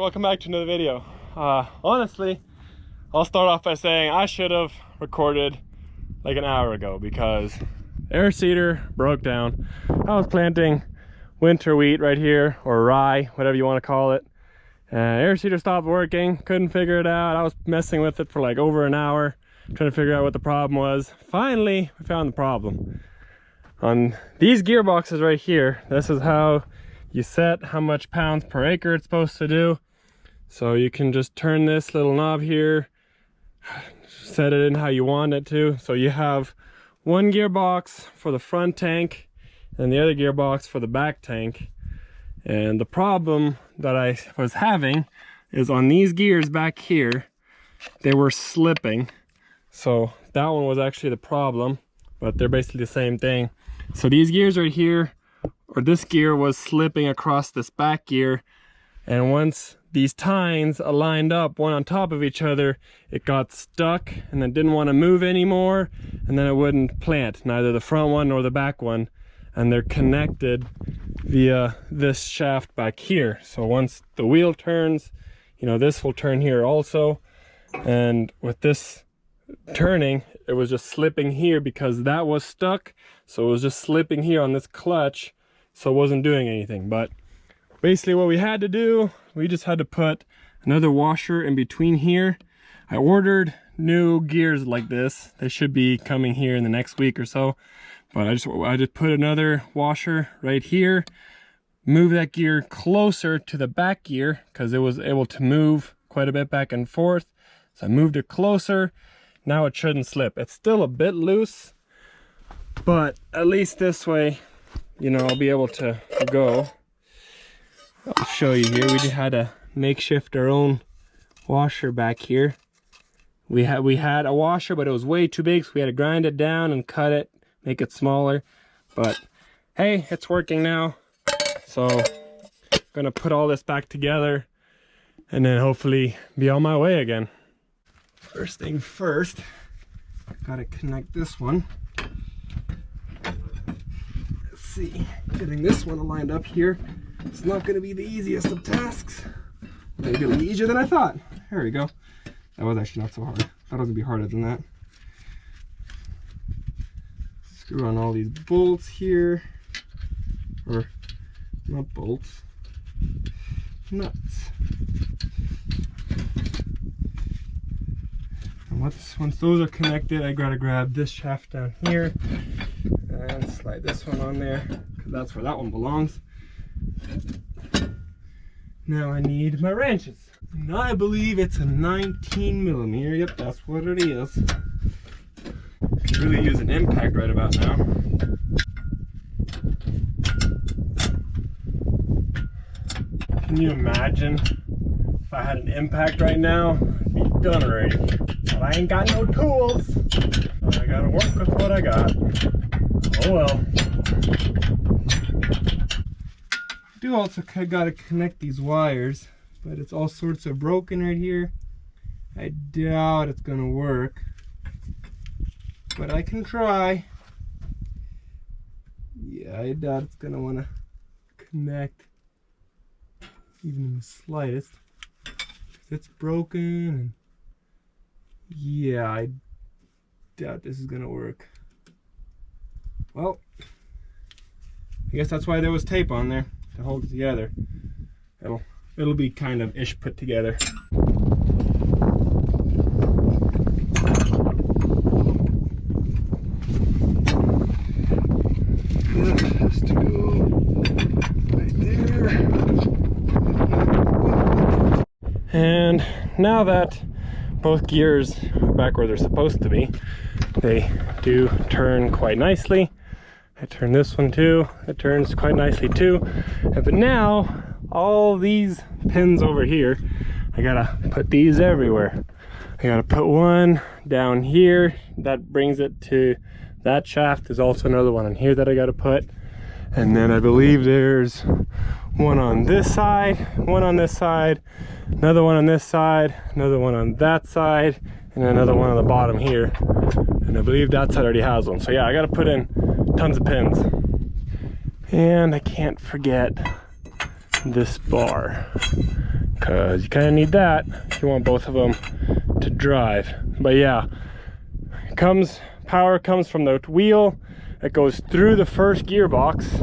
welcome back to another video. Honestly, I'll start off by saying I should have recorded like an hour ago because air seeder broke down. I was planting winter wheat right here, or rye, whatever you want to call it. Air seeder stopped working, couldn't figure it out. I was messing with it for like over an hour, trying to figure out what the problem was. Finally, we found the problem. On these gearboxes right here, this is how you set how much pounds per acre it's supposed to do. So you can just turn this little knob here, set it in how you want it to. So you have one gearbox for the front tank and the other gearbox for the back tank. And the problem that I was having is on these gears back here, they were slipping. So that one was actually the problem, but they're basically the same thing. So these gears right here, or this gear, was slipping across this back gear, and once these tines aligned up one on top of each other, it got stuck and it didn't want to move anymore, and then it wouldn't plant, neither the front one nor the back one, and they're connected via this shaft back here. So once the wheel turns, you know, this will turn here also, and with this turning, it was just slipping here because that was stuck, so it was just slipping here on this clutch, so it wasn't doing anything. But basically what we had to do, we just had to put another washer in between here. I ordered new gears like this. They should be coming here in the next week or so, but I just put another washer right here, move that gear closer to the back gear because it was able to move quite a bit back and forth, so I moved it closer. Now it shouldn't slip. It's still a bit loose, but at least this way, you know, I'll be able to go. I'll show you here. We just had to makeshift our own washer back here. We had a washer, but it was way too big, so we had to grind it down and cut it, make it smaller. But hey, it's working now. So I'm gonna put all this back together and then hopefully be on my way again. First thing first, gotta connect this one. Let's see, getting this one aligned up here, it's not gonna be the easiest of tasks. Maybe a little easier than I thought. There we go. That was actually not so hard. Thought it was gonna be harder than that. Screw on all these bolts here, or not bolts, nuts. Once those are connected, I gotta grab this shaft down here and slide this one on there because that's where that one belongs. Now I need my wrenches. And I believe it's a 19mm. Yep, that's what it is. Could really use an impact right about now. Can you imagine if I had an impact right now? I'd be done already. But I ain't got no tools, so I gotta work with what I got. Oh well. I do also gotta connect these wires, but it's all sorts of broken right here. I doubt it's gonna work, but I can try. Yeah, I doubt it's gonna wanna connect even in the slightest. It's broken, and yeah, I doubt this is gonna work. Well, I guess that's why there was tape on there to hold it together. It'll be kind of ish put together. That has to go right there. And now that both gears are back where they're supposed to be, they do turn quite nicely. I turn this one too, it turns quite nicely too. But now all these pins over here, I gotta put these everywhere. I gotta put one down here that brings it to that shaft. There's also another one on here that I gotta put, and then I believe there's one on this side, one on this side, another one on this side, another one on that side, and another one on the bottom here. And I believe that side already has one. So yeah, I gotta put in tons of pins. And I can't forget this bar, because you kind of need that if you want both of them to drive. But yeah, power comes from the wheel. It goes through the first gearbox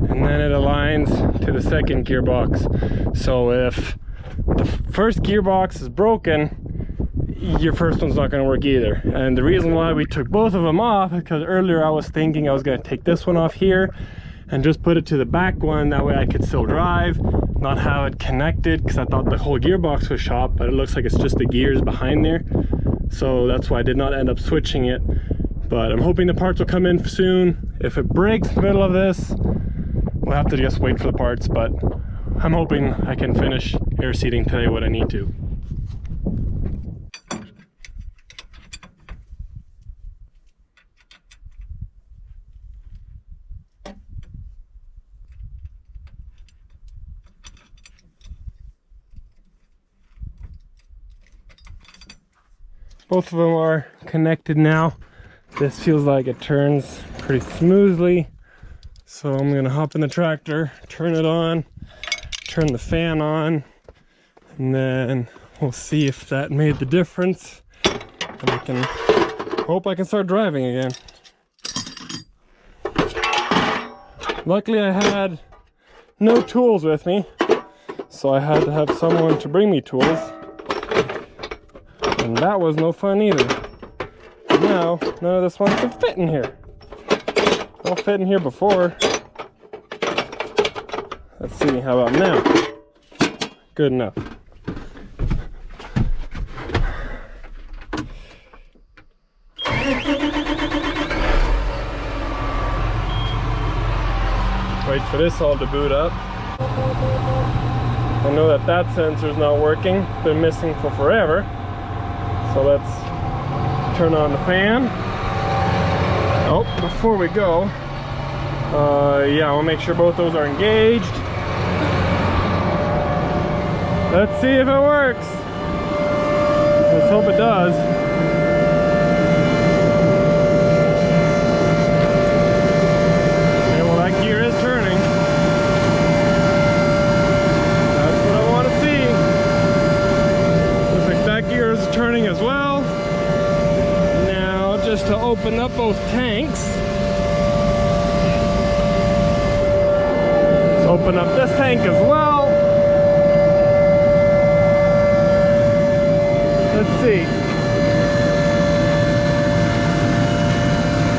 and then it aligns to the second gearbox. So if the first gearbox is broken, your first one's not going to work either. And the reason why we took both of them off is because earlier I was thinking I was going to take this one off here and just put it to the back one, that way I could still drive, not have it connected, because I thought the whole gearbox was shot, but it looks like it's just the gears behind there. So that's why I did not end up switching it. But I'm hoping the parts will come in soon. If it breaks in the middle of this, we'll have to just wait for the parts, but I'm hoping I can finish air seating today what I need to. Both of them are connected now. This feels like it turns pretty smoothly. So I'm gonna hop in the tractor, turn it on, turn the fan on, and then we'll see if that made the difference. And I can hope I can start driving again. Luckily I had no tools with me, so I had to have someone to bring me tools. And that was no fun either. Now, none of this one can fit in here. All fit in here before. Let's see, how about now? Good enough. Wait for this all to boot up. I know that that sensor's not working. Been missing for forever. So let's turn on the fan. Oh, before we go, yeah, we'll make sure both those are engaged. Let's see if it works. Let's hope it does. Yeah, well, that gear is turning. That's what I want to see. Looks like that gear is turning as well. Now, just to open up both tanks. Let's open up this tank as well. Let's see.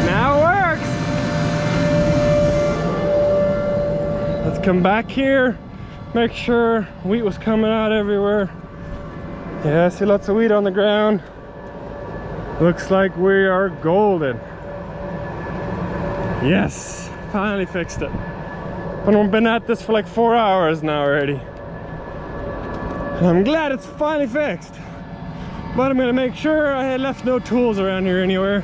Now it works. Let's come back here. Make sure wheat was coming out everywhere. Yeah, I see lots of wheat on the ground. Looks like we are golden. Yes, finally fixed it. I've been at this for like 4 hours now already. And I'm glad it's finally fixed. But I'm gonna make sure I had left no tools around here anywhere.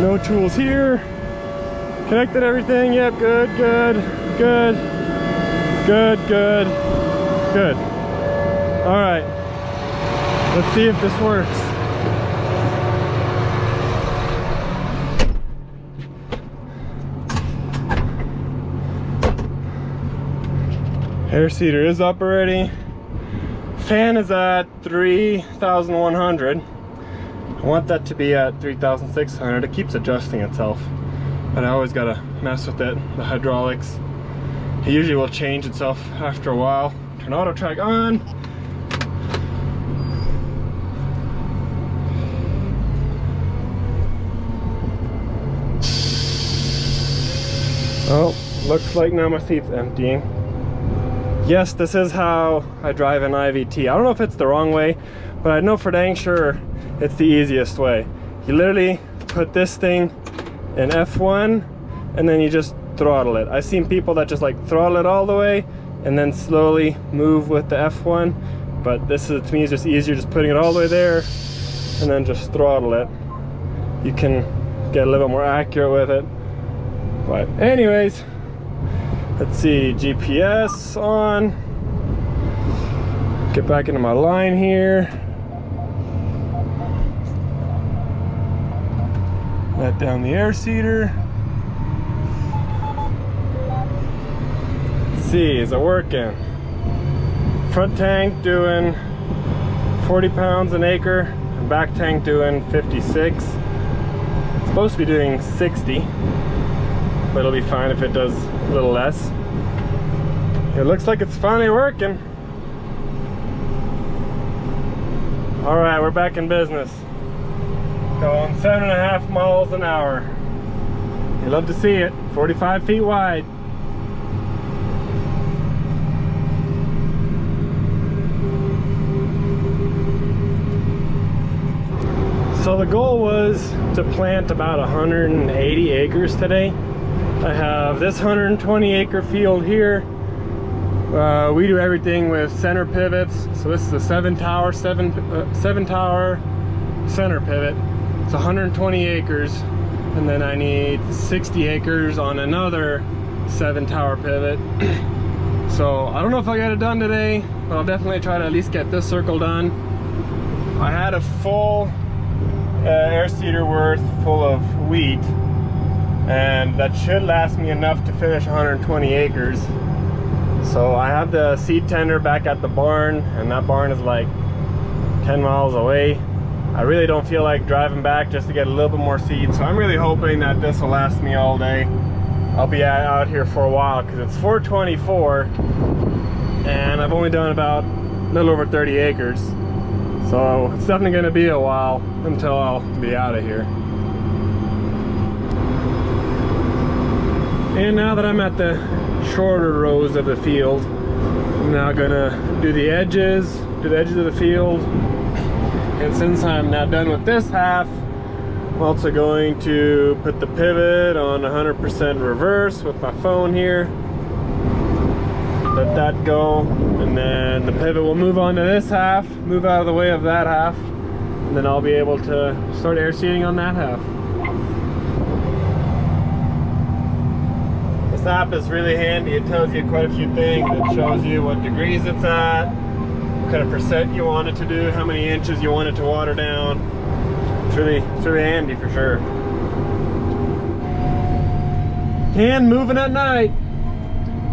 No tools here. Connected everything, yep, good, good, good, good, good, good. All right, let's see if this works. Air seeder is up already. Fan is at 3,100. I want that to be at 3,600. It keeps adjusting itself, but I always gotta mess with it. The hydraulics, it usually will change itself after a while. Turn auto track on. Oh, looks like now my seat's emptying. Yes, this is how I drive an IVT. I don't know if it's the wrong way, but I know for dang sure it's the easiest way. You literally put this thing in F1 and then you just throttle it. I've seen people that just like throttle it all the way and then slowly move with the F1, but this is, to me, is just easier, just putting it all the way there and then just throttle it. You can get a little bit more accurate with it. But anyways, let's see, GPS on. Get back into my line here. Let down the air seeder. see, is it working? Front tank doing 40 pounds an acre, and back tank doing 56. It's supposed to be doing 60, but it'll be fine if it does a little less. It looks like it's finally working. All right, we're back in business. Going 7.5 miles an hour. You love to see it. 45 feet wide. So the goal was to plant about 180 acres today. I have this 120 acre field here. We do everything with center pivots. So this is a 7 tower center pivot. It's 120 acres. And then I need 60 acres on another 7 tower pivot. So I don't know if I'll get it done today, but I'll definitely try to at least get this circle done. I had a full air seeder worth full of wheat, and that should last me enough to finish 120 acres. So I have the seed tender back at the barn, and that barn is like 10 miles away. I really don't feel like driving back just to get a little bit more seed, so I'm really hoping that this will last me all day. I'll be out here for a while because it's 424 and I've only done about a little over 30 acres. So it's definitely going to be a while until I'll be out of here. And now that I'm at the shorter rows of the field, I'm now going to do the edges of the field. And since I'm now done with this half, I'm also going to put the pivot on 100% reverse with my phone here. Let that go, and then the pivot will move on to this half, move out of the way of that half, and then I'll be able to start air seeding on that half. This app is really handy. It tells you quite a few things. It shows you what degrees it's at, what kind of percent you want it to do, how many inches you want it to water down. It's really handy for sure. And moving at night,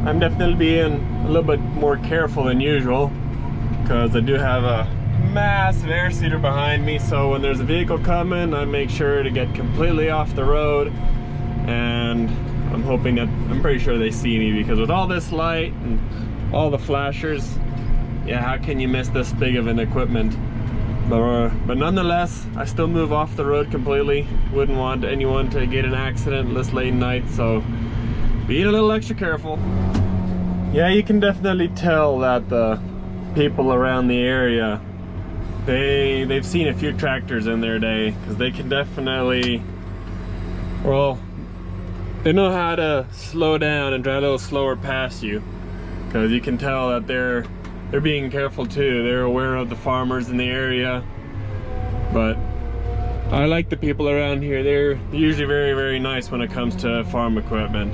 I'm definitely being a little bit more careful than usual because I do have a massive air seeder behind me, so when there's a vehicle coming, I make sure to get completely off the road, and I'm pretty sure they see me, because with all this light and all the flashers, yeah, how can you miss this big of an equipment? But nonetheless, I still move off the road completely. Wouldn't want anyone to get an accident this late night, so being a little extra careful. Yeah, you can definitely tell that the people around the area, they've seen a few tractors in their day, because they can definitely, well, they know how to slow down and drive a little slower past you, because you can tell that they're being careful too. They're aware of the farmers in the area. But I like the people around here. They're usually very, very nice when it comes to farm equipment.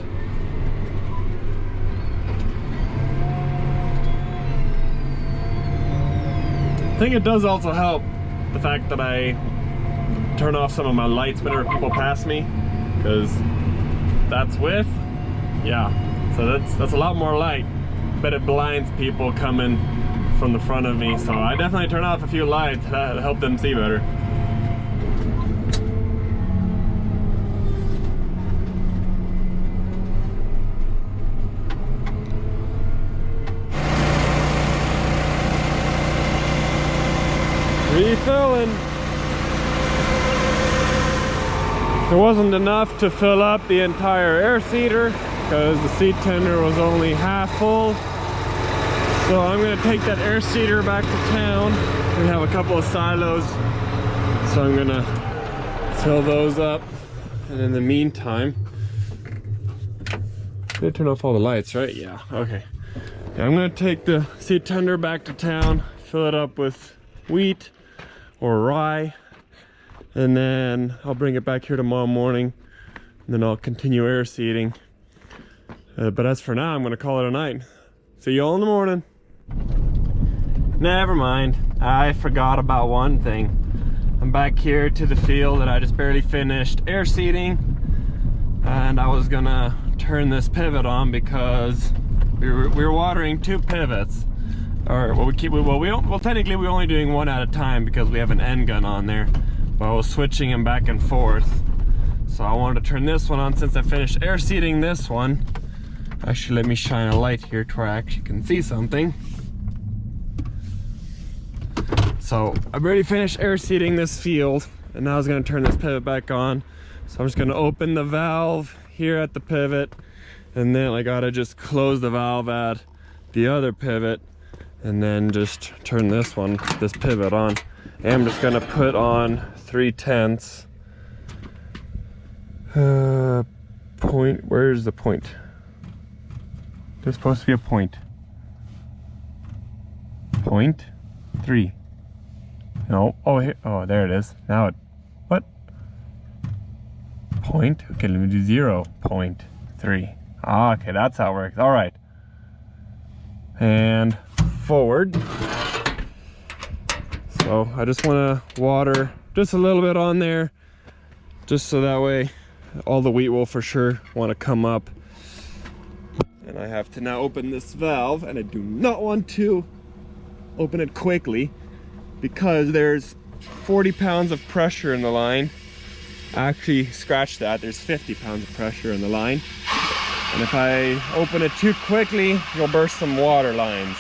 I think it does also help the fact that I turn off some of my lights whenever people pass me, because that's with, yeah, so that's a lot more light, but it blinds people coming from the front of me. So I definitely turn off a few lights to help them see better. Refilling. There wasn't enough to fill up the entire air seeder because the seed tender was only half full. So I'm going to take that air seeder back to town. We have a couple of silos, so I'm going to fill those up. And in the meantime, did I turn off all the lights, right? Yeah, okay. Yeah, I'm going to take the seed tender back to town, fill it up with wheat or rye, and then I'll bring it back here tomorrow morning, and then I'll continue air seeding. But as for now, I'm going to call it a night. See you all in the morning. Never mind, I forgot about one thing. I'm back here to the field that I just barely finished air seeding, and I was gonna turn this pivot on because we were watering 2 pivots. Or technically we're only doing 1 at a time because we have an end gun on there. But I was switching them back and forth. So I wanted to turn this one on since I finished air seeding this one. Actually, let me shine a light here to where I actually can see something. So I've already finished air seeding this field, and now I was going to turn this pivot back on. So I'm just going to open the valve here at the pivot, and then I gotta just close the valve at the other pivot, and then just turn this pivot on. And I'm just gonna put on 3/10 point. Where's the point? There's supposed to be a point. 0.3. No. Oh, here. Oh, there it is. Now it. What? Point. Okay, let me do 0.3. Ah, okay, that's how it works. All right. And forward. So I just want to water just a little bit on there, just so that way all the wheat will for sure want to come up. And I have to now open this valve, and I do not want to open it quickly because there's 40 pounds of pressure in the line. Actually, scratch that, there's 50 pounds of pressure in the line. And if I open it too quickly, you'll burst some water lines.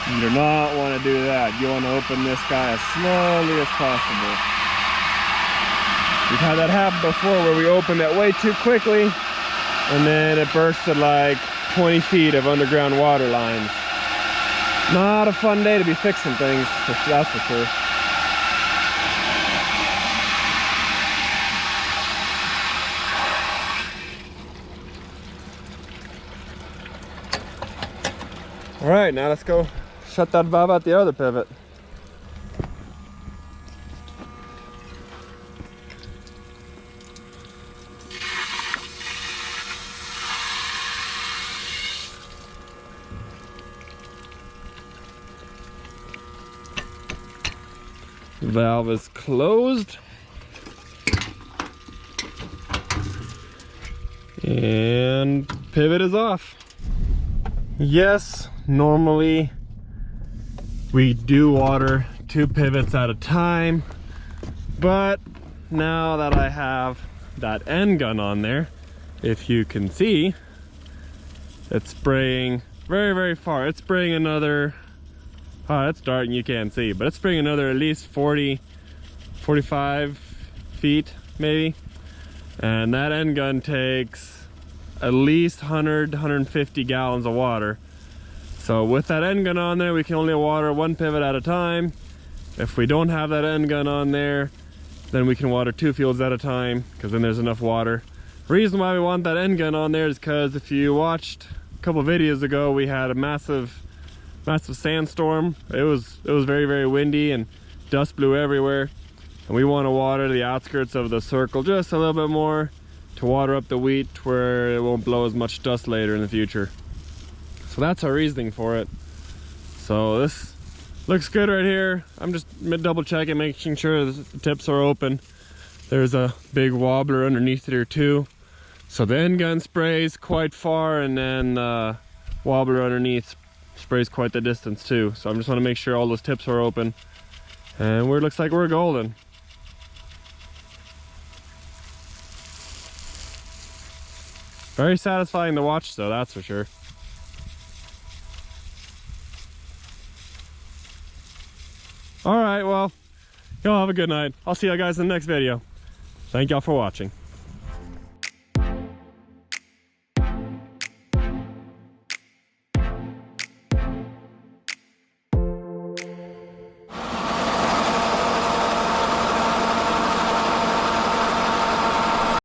You do not want to do that. You want to open this guy as slowly as possible. We've had that happen before where we opened it way too quickly and then it bursted like 20 feet of underground water lines. Not a fun day to be fixing things, that's for sure. All right, now let's go shut that valve at the other pivot. Valve is closed. And pivot is off. Yes, normally we do water 2 pivots at a time, but now that I have that end gun on there, if you can see, it's spraying very, very far. It's spraying another, oh, it's dark and you can't see, but it's spraying another at least 40, 45 feet maybe. And that end gun takes at least 100, 150 gallons of water. So with that end gun on there, we can only water 1 pivot at a time. If we don't have that end gun on there, then we can water 2 fields at a time, because then there's enough water. The reason why we want that end gun on there is because if you watched a couple videos ago, we had a massive sandstorm. It was very, very windy and dust blew everywhere. And we want to water the outskirts of the circle just a little bit more to water up the wheat where it won't blow as much dust later in the future. So that's our reasoning for it. So this looks good right here. I'm just double checking, making sure the tips are open. There's a big wobbler underneath here too. So the end gun sprays quite far, and then wobbler underneath sprays quite the distance too. So I just want to make sure all those tips are open. And it looks like we're golden. Very satisfying to watch though, that's for sure. All right, well, y'all have a good night. I'll see you guys in the next video. Thank y'all for watching.